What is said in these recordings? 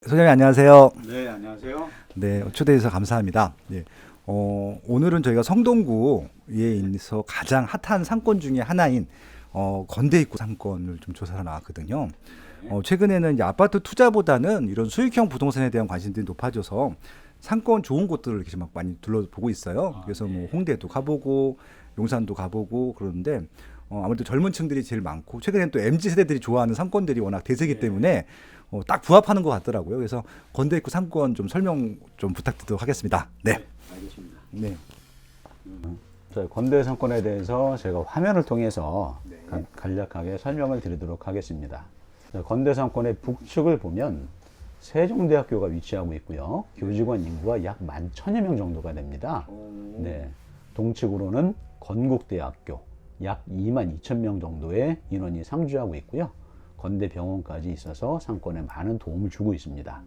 소장님 안녕하세요. 네, 안녕하세요. 네, 초대해 주셔서 감사합니다. 네, 오늘은 저희가 성동구에 있어서 가장 핫한 상권 중에 하나인 건대 입구 상권을 좀 조사를 나왔거든요. 최근에는 이제 아파트 투자보다는 이런 수익형 부동산에 대한 관심들이 높아져서 상권 좋은 곳들을 이렇게 막 많이 둘러보고 있어요. 그래서 뭐 홍대도 가보고 용산도 가보고 그러는데 아무래도 젊은 층들이 제일 많고 최근에는 또 MZ 세대들이 좋아하는 상권들이 워낙 대세기 때문에 딱 부합하는 것 같더라고요. 그래서 건대 입구 상권 좀 설명 좀 부탁드리도록 하겠습니다. 네. 알겠습니다. 네. 저희 건대 상권에 대해서 제가 화면을 통해서 네. 간략하게 설명을 드리도록 하겠습니다. 건대 상권의 북측을 보면 세종대학교가 위치하고 있고요. 교직원 인구가 약 11,000여 명 정도가 됩니다. 네. 동측으로는 건국대학교 약 22,000명 정도의 인원이 상주하고 있고요. 건대병원까지 있어서 상권에 많은 도움을 주고 있습니다.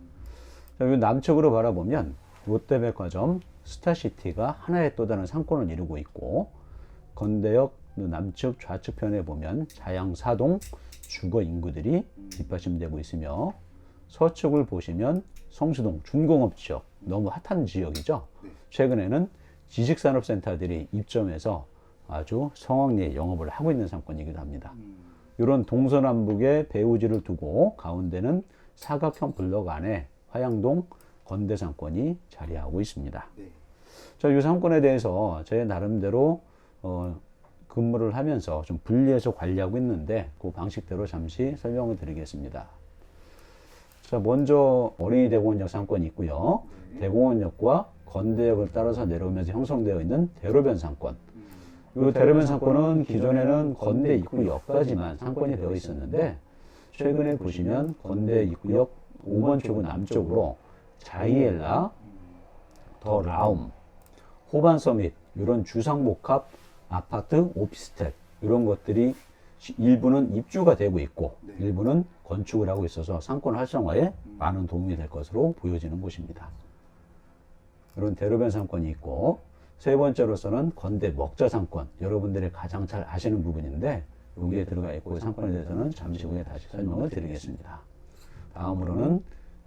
자, 이 남측으로 바라보면 롯데백화점, 스타시티가 하나의 또 다른 상권을 이루고 있고, 건대역 남측 좌측편에 보면 자양사동 주거 인구들이 뒷받침되고 있으며, 서측을 보시면 성수동 중공업 지역, 너무 핫한 지역이죠. 최근에는 지식산업센터들이 입점해서 아주 성황리에 영업을 하고 있는 상권이기도 합니다. 이런 동서남북의 배우지를 두고 가운데는 사각형 블록 안에 화양동 건대상권이 자리하고 있습니다. 자, 이 상권에 대해서 제 나름대로 근무를 하면서 좀 분리해서 관리하고 있는데 그 방식대로 잠시 설명을 드리겠습니다. 자, 먼저 어린이대공원역 상권이 있고요. 대공원역과 건대역을 따라서 내려오면서 형성되어 있는 대로변 상권. 이 대로변 상권은 기존에는 건대 입구역까지만 상권이 되어 있었는데, 최근에 보시면 건대 입구역 5번 출구 남쪽으로 자이엘라, 더 라움, 호반 서밋 이런 주상복합 아파트, 오피스텔 이런 것들이 일부는 입주가 되고 있고 일부는 건축을 하고 있어서 상권 활성화에 많은 도움이 될 것으로 보여지는 곳입니다. 이런 대로변 상권이 있고, 세 번째로서는 건대 먹자 상권, 여러분들이 가장 잘 아시는 부분인데 여기에 들어가 있고 상권에 대해서는 잠시 후에 다시 설명을 드리겠습니다. 다음으로는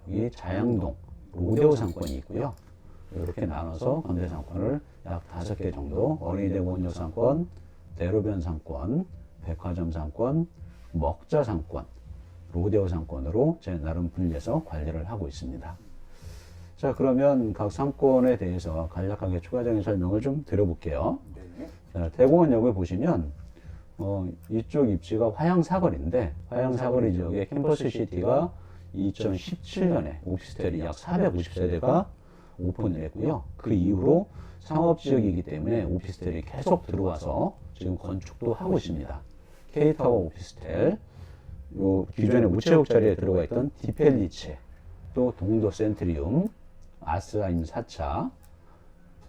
여기 자양동 로데오 상권이 있고요. 이렇게 나눠서 건대 상권을 약 5개 정도, 어린이대공원역 상권, 대로변 상권, 백화점 상권, 먹자 상권, 로데오 상권으로 제 나름 분리해서 관리를 하고 있습니다. 자, 그러면 각 상권에 대해서 간략하게 추가적인 설명을 좀 드려볼게요. 자, 대공원역을 보시면 이쪽 입지가 화양사거리인데, 화양사거리 지역의 캠퍼스시티가 2017년에 오피스텔이 약 450세대가 오픈을 했고요. 그 이후로 상업지역이기 때문에 오피스텔이 계속 들어와서 지금 건축도 하고 있습니다. K타워 오피스텔, 요 기존에 우체국 자리에 들어가 있던 디펠리체, 또 동도 센트리움, 아스라임 4차,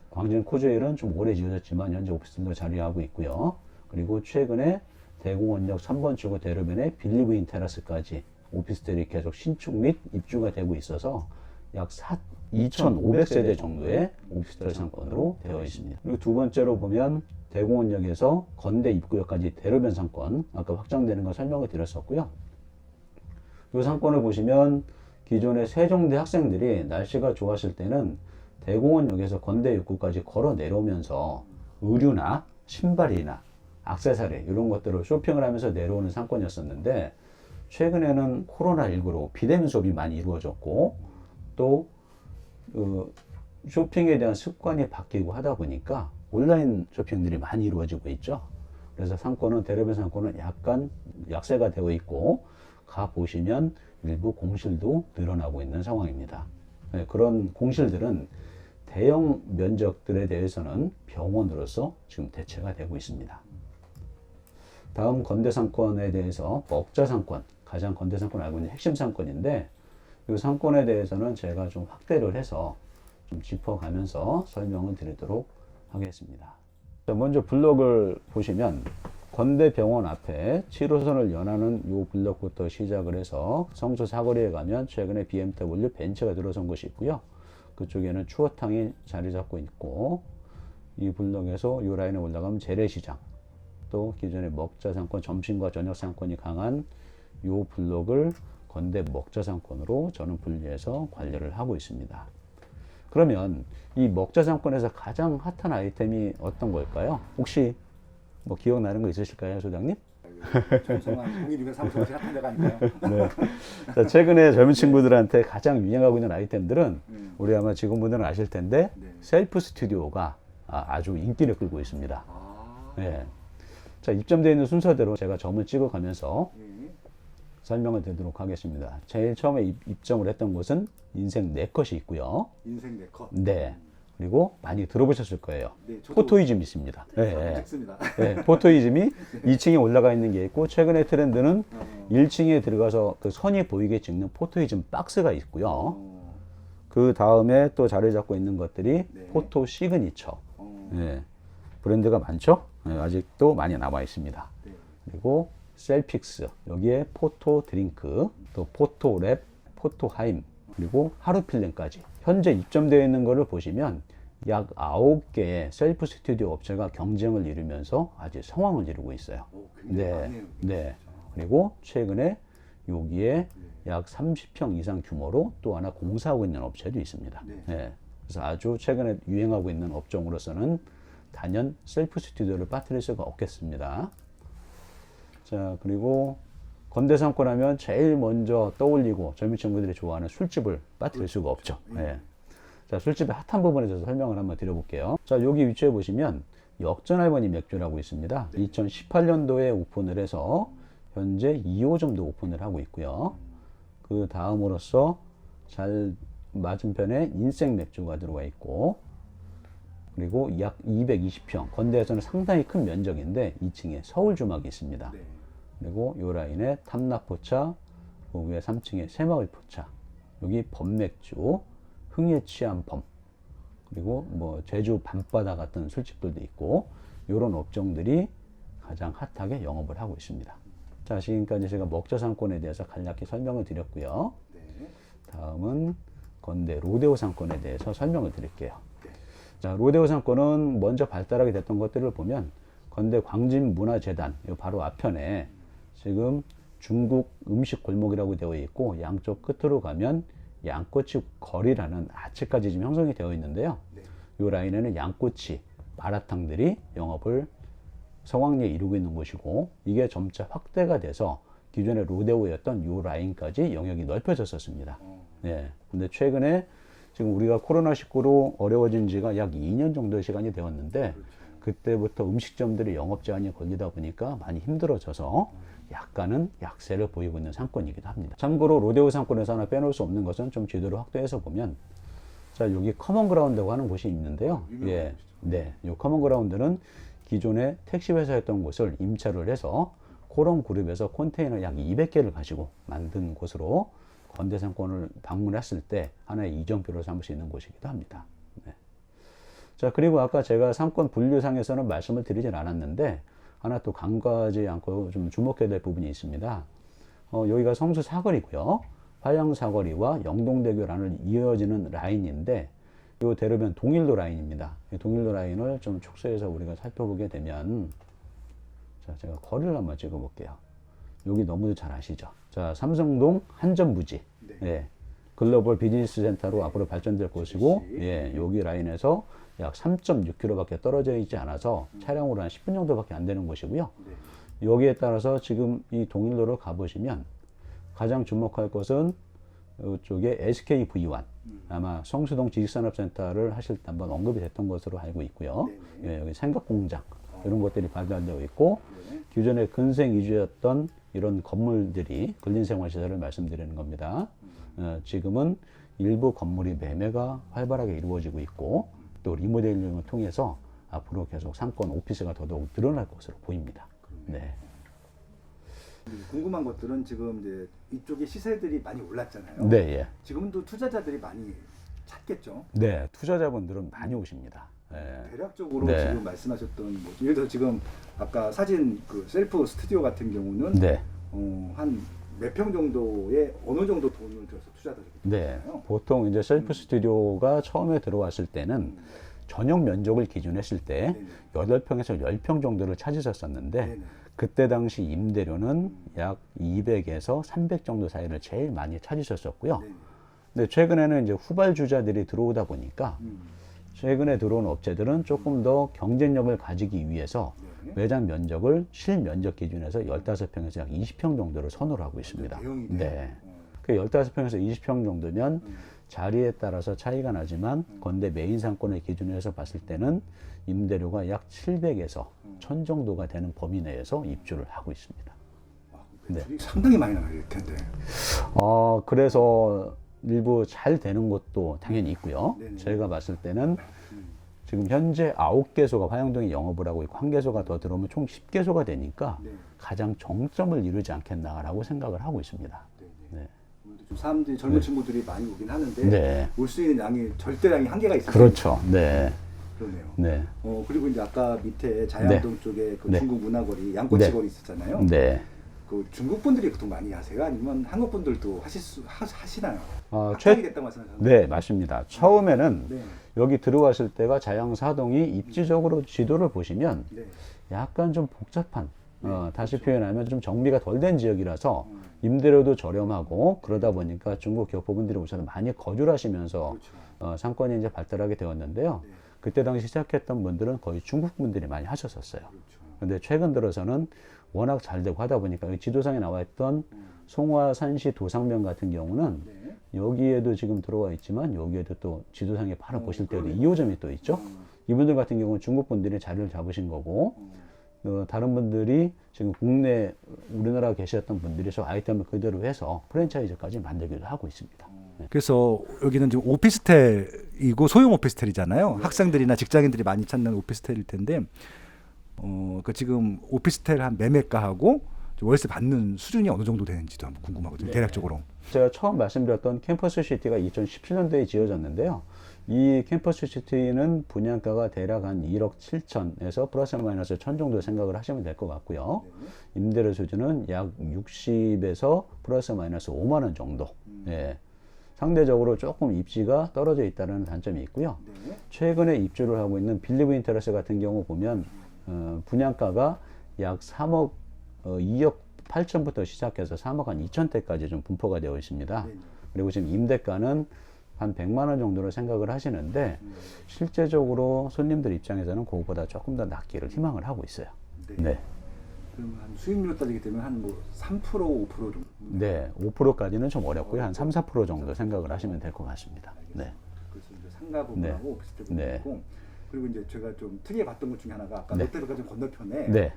광진 코즈웰은 좀 오래 지어졌지만 현재 오피스텔로 자리하고 있고요. 그리고 최근에 대공원역 3번 출구 대로변에 빌리브인 테라스까지 오피스텔이 계속 신축 및 입주가 되고 있어서 약 2,500세대 정도의 오피스텔 상권으로 되어 있습니다. 그리고 두 번째로 보면 대공원역에서 건대 입구역까지 대로변 상권, 아까 확장되는 거 설명을 드렸었고요. 이 상권을 보시면 기존의 세종대 학생들이 날씨가 좋았을 때는 대공원역에서 건대 입구까지 걸어 내려오면서 의류나 신발이나 액세서리 이런 것들을 쇼핑을 하면서 내려오는 상권이었었는데, 최근에는 코로나19로 비대면 수업이 많이 이루어졌고 또 쇼핑에 대한 습관이 바뀌고 하다 보니까 온라인 쇼핑들이 많이 이루어지고 있죠. 그래서 상권은, 대로변 상권은 약간 약세가 되어 있고, 가 보시면 일부 공실도 늘어나고 있는 상황입니다. 네, 그런 공실들은 대형 면적들에 대해서는 병원으로서 지금 대체가 되고 있습니다. 다음 건대 상권에 대해서 먹자 상권, 가장 건대 상권 알고 있는 핵심 상권인데, 이 상권에 대해서는 제가 좀 확대를 해서 좀 짚어가면서 설명을 드리도록 하겠습니다. 먼저 블록을 보시면 건대병원 앞에 7호선을 연하는 이 블록부터 시작을 해서 성수 사거리에 가면 최근에 BMW 벤츠가 들어선 곳이 있고요. 그쪽에는 추어탕이 자리 잡고 있고, 이 블록에서 이 라인에 올라가면 재래시장, 또 기존의 먹자 상권, 점심과 저녁 상권이 강한 이 블록을 건대 먹자상권으로 저는 분류해서 관리를 하고 있습니다. 그러면 이 먹자상권에서 가장 핫한 아이템이 어떤 걸까요? 혹시 뭐 기억나는 거 있으실까요, 소장님? 전성한 공인중개 사무소가 제일 핫한 데가 아닐까요? 네. 자, 최근에 젊은 친구들한테 가장 유행하고 있는 아이템들은 우리 아마 직원분들은 아실 텐데 네. 셀프 스튜디오가 아주 인기를 끌고 있습니다. 아, 네. 자, 입점되어 있는 순서대로 제가 점을 찍어가면서 예. 설명을 드리도록 하겠습니다. 제일 처음에 입점을 했던 곳은 인생 네컷이 있고요. 인생 네컷. 네. 그리고 많이 들어보셨을 거예요. 네, 저도 포토이즘이 있습니다. 네. 찍습니다. 네, 포토이즘이 2층에 올라가 있는 게 있고, 최근의 트렌드는 1층에 들어가서 그 선이 보이게 찍는 포토이즘 박스가 있고요. 그 다음에 또 자리 잡고 있는 것들이 네. 포토 시그니처. 네. 브랜드가 많죠? 네, 아직도 많이 남아 있습니다. 네. 그리고 셀픽스, 여기에 포토 드링크, 또 포토랩, 포토하임, 그리고 하루필름까지. 현재 입점되어 있는 것을 보시면 약 9개의 셀프 스튜디오 업체가 경쟁을 이루면서 아주 성황을 이루고 있어요. 굉장히 많네요. 네. 그리고 최근에 여기에 약 30평 이상 규모로 또 하나 공사하고 있는 업체도 있습니다. 네. 네. 그래서 아주 최근에 유행하고 있는 업종으로서는 단연 셀프 스튜디오를 빠뜨릴 수가 없겠습니다. 자, 그리고 건대상권 하면 제일 먼저 떠올리고 젊은 친구들이 좋아하는 술집을 빠뜨릴 수가 없죠. 네. 자, 술집의 핫한 부분에 대해서 설명을 한번 드려볼게요. 자, 여기 위치에 보시면 역전할머니 맥주라고 있습니다. 2018년도에 오픈을 해서 현재 2호점도 오픈을 하고 있고요. 그 다음으로서 잘 맞은편에 인생 맥주가 들어와 있고, 그리고 약 220평, 건대에서는 상당히 큰 면적인데 2층에 서울 주막이 있습니다. 네. 그리고 요 라인에 탐락포차, 그 위에 3층에 새마을포차, 여기 범맥주, 흥에 취한 범, 그리고 뭐 제주 밤바다 같은 술집들도 있고, 이런 업종들이 가장 핫하게 영업을 하고 있습니다. 자, 지금까지 제가 먹자상권에 대해서 간략히 설명을 드렸고요. 네. 다음은 건대 로데오 상권에 대해서 설명을 드릴게요. 네. 자, 로데오 상권은 먼저 발달하게 됐던 것들을 보면 건대 광진문화재단 요 바로 앞편에 지금 중국 음식 골목이라고 되어 있고, 양쪽 끝으로 가면 양꼬치 거리라는 아치까지 지금 형성이 되어 있는데요. 네. 요 라인에는 양꼬치 마라탕들이 영업을 성황리에 이루고 있는 곳이고, 이게 점차 확대가 돼서 기존의 로데오였던 요 라인까지 영역이 넓혀졌었습니다. 네. 근데 최근에 지금 우리가 코로나19로 어려워진 지가 약 2년 정도의 시간이 되었는데, 그때부터 음식점들이 영업 제한이 걸리다 보니까 많이 힘들어져서 약간은 약세를 보이고 있는 상권이기도 합니다. 참고로 로데오 상권에서 하나 빼놓을 수 없는 것은 좀 지도를 확대해서 보면, 자, 여기 커먼 그라운드라고 하는 곳이 있는데요. 예. 네. 요 커먼 그라운드는 기존에 택시 회사였던 곳을 임차를 해서 코럼 그룹에서 컨테이너 약 200개를 가지고 만든 곳으로 건대 상권을 방문했을 때 하나의 이정표로 삼을 수 있는 곳이기도 합니다. 네. 자, 그리고 아까 제가 상권 분류상에서는 말씀을 드리진 않았는데, 하나 또 간과하지 않고 좀 주목해야 될 부분이 있습니다. 여기가 성수 사거리고요. 화양 사거리와 영동대교란을 이어지는 라인인데, 이 대로변 동일로 라인입니다. 이 동일로 라인을 좀 축소해서 우리가 살펴보게 되면, 자, 제가 거리를 한번 찍어 볼게요. 여기 너무 잘 아시죠? 자, 삼성동 한전부지. 네. 예. 글로벌 비즈니스 센터로 앞으로 발전될 곳이고, 예, 여기 라인에서 약 3.6km밖에 떨어져 있지 않아서 차량으로 한 10분 정도밖에 안 되는 곳이고요. 네. 여기에 따라서 지금 이 동일로를 가보시면 가장 주목할 것은 이쪽에 SKV1, 아마 성수동 지식산업센터를 하실 때 한번 언급이 됐던 것으로 알고 있고요. 예, 여기 생각공장 이런 것들이 발달되어 있고, 기존에 근생 위주였던 이런 건물들이 근린생활시설을 말씀드리는 겁니다. 지금은 일부 건물이 매매가 활발하게 이루어지고 있고, 또 리모델링을 통해서 앞으로 계속 상권 오피스가 더더욱 늘어날 것으로 보입니다. 네. 궁금한 것들은 지금 이제 이쪽에 시세들이 많이 올랐잖아요. 네, 예. 지금도 투자자들이 많이 찾겠죠. 네, 투자자분들은 많이 오십니다. 네. 대략적으로 네. 지금 말씀하셨던 뭐 예를 들어 지금 아까 사진 그 셀프 스튜디오 같은 경우는 네. 한 몇 평 정도에 어느 정도 돈을 들여서 투자들이 네. 있나요? 보통 이제 셀프 스튜디오가 처음에 들어왔을 때는 전용 면적을 기준했을 때 네네. 8평에서 10평 정도를 찾으셨었는데 네네. 그때 당시 임대료는 약 200에서 300 정도 사이를 제일 많이 찾으셨었고요. 네네. 근데 최근에는 이제 후발주자들이 들어오다 보니까 최근에 들어온 업체들은 조금 더 경쟁력을 가지기 위해서 네. 매장 면적을 실면적 기준에서 15평에서 약 20평 정도를 선호를 하고 있습니다. 대형이네요. 네. 그 15평에서 20평 정도면 자리에 따라서 차이가 나지만 건대 메인 상권을 기준으로 해서 봤을 때는 임대료가 약 700에서 1000 정도가 되는 범위 내에서 입주를 하고 있습니다. 매출이 상당히 많이 나갈 텐데. 그래서 일부 잘 되는 곳도 당연히 있고요. 네네. 저희가 봤을 때는 지금 현재 9개소가 화영동에 영업을 하고 있고 1개소가 더 들어오면 총 10개소가 되니까 네. 가장 정점을 이루지 않겠나라고 생각을 하고 있습니다. 네. 좀 사람들이 젊은 친구들이 많이 오긴 하는데 네. 올 수 있는 양이 절대량이 한계가 있어요. 그렇죠. 네. 그러네요. 네. 그리고 이제 아까 밑에 자양동 쪽에 그 네. 중국 문화거리, 양꼬치 거리 있었잖아요. 네. 그 중국 분들이 보통 많이 하세요? 아니면 한국 분들도 하시나요? 어, 확장이 됐다고 말씀하셨나요? 네, 맞습니다. 처음에는 네. 여기 들어왔을 때가 자양사동이 입지적으로 지도를 보시면 네. 약간 좀 복잡한, 다시 표현하면 좀 정비가 덜 된 지역이라서 임대료도 저렴하고 그러다 보니까 중국 교포분들이 우선 많이 거주를 하시면서 그렇죠. 상권이 이제 발달하게 되었는데요. 네. 그때 당시 시작했던 분들은 거의 중국 분들이 많이 하셨었어요. 그렇죠. 근데 최근 들어서는 워낙 잘 되고 하다 보니까 여기 지도상에 나와 있던 송화, 산시, 도상면 같은 경우는 네. 여기에도 지금 들어와 있지만 여기에도 또 지도상에 바로 보실 때도 그러네요. 2호점이 또 있죠. 이분들 같은 경우는 중국 분들이 자리를 잡으신 거고 다른 분들이 지금 국내 우리나라 계셨던 분들이 저 아이템을 그대로 해서 프랜차이즈까지 만들기도 하고 있습니다. 그래서 여기는 지금 오피스텔이고 소형 오피스텔이잖아요. 학생들이나 직장인들이 많이 찾는 오피스텔일 텐데, 그 지금 오피스텔 한 매매가하고 월세 받는 수준이 어느 정도 되는지도 한번 궁금하거든요. 대략적으로. 제가 처음 말씀드렸던 캠퍼스 시티가 2017년도에 지어졌는데요. 이 캠퍼스 시티는 분양가가 대략 한 1억 7천에서 플러스 마이너스 1000 정도 생각을 하시면 될 것 같고요. 임대료 수준은 약 60에서 플러스 마이너스 5만 원 정도. 예. 상대적으로 조금 입지가 떨어져 있다는 단점이 있고요. 네. 최근에 입주를 하고 있는 빌리브 인테러스 같은 경우 보면 분양가가 약 3억 2억 8천부터 시작해서 3억 한 2천대까지 좀 분포가 되어 있습니다. 네. 그리고 지금 임대가는 한 100만 원 정도로 생각을 하시는데 실제적으로 손님들 입장에서는 그거보다 조금 더 낮기를 희망을 하고 있어요. 네. 네. 그럼 한 수익률로 따지게 되면 한 뭐 3%, 5% 정도. 네. 5%까지는 좀 어렵고요. 한 3, 4% 정도 생각을 하시면 될 것 같습니다. 네. 그래서 이제 상가 부분하고 오피스텔 네. 부분이고, 그리고 이제 제가 좀 특이해 봤던 것 중에 하나가 아까 네. 롯데백화점 건너편에 네.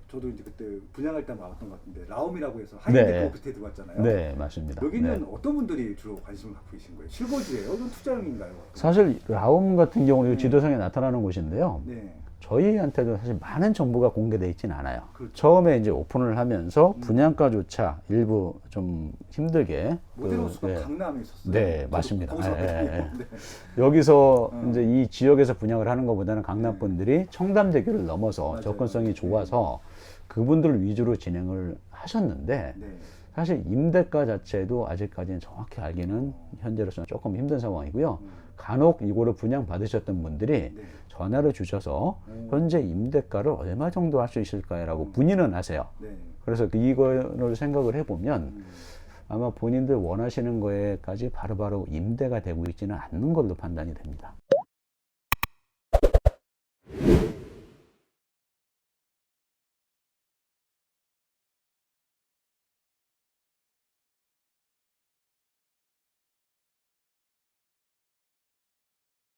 저도 이제 그때 분양할 때 와봤던 것 같은데 라움이라고 해서 하이데크 네. 오피스텔 들어왔잖아요. 네, 맞습니다. 여기는 네. 어떤 분들이 주로 관심을 갖고 계신 거예요? 실거주예요? 이건 투자용인가요? 사실 라움 같은 경우는 지도상에 나타나는 곳인데요. 네. 저희한테도 사실 많은 정보가 공개되어 있지는 않아요. 그렇죠. 처음에 이제 오픈을 하면서 분양가조차 일부 좀 힘들게 모델하우스가 네. 강남에 있었어요. 네, 저도 맞습니다. 거기서 예, 예, 왔거든요. 네. 여기서 이제 이 지역에서 분양을 하는 것보다는 강남 분들이 청담대교를 넘어서 맞아요. 접근성이 좋아서 그분들 위주로 진행을 하셨는데 네. 사실 임대가 자체도 아직까지는 정확히 알기는 현재로서는 조금 힘든 상황이고요. 간혹 이거를 분양 받으셨던 분들이 네. 전화를 주셔서 현재 임대가를 얼마 정도 할 수 있을까라고 문의는 하세요. 네. 그래서 이거를 생각을 해보면 아마 본인들 원하시는 거에까지 바로바로 임대가 되고 있지는 않는 걸로 판단이 됩니다.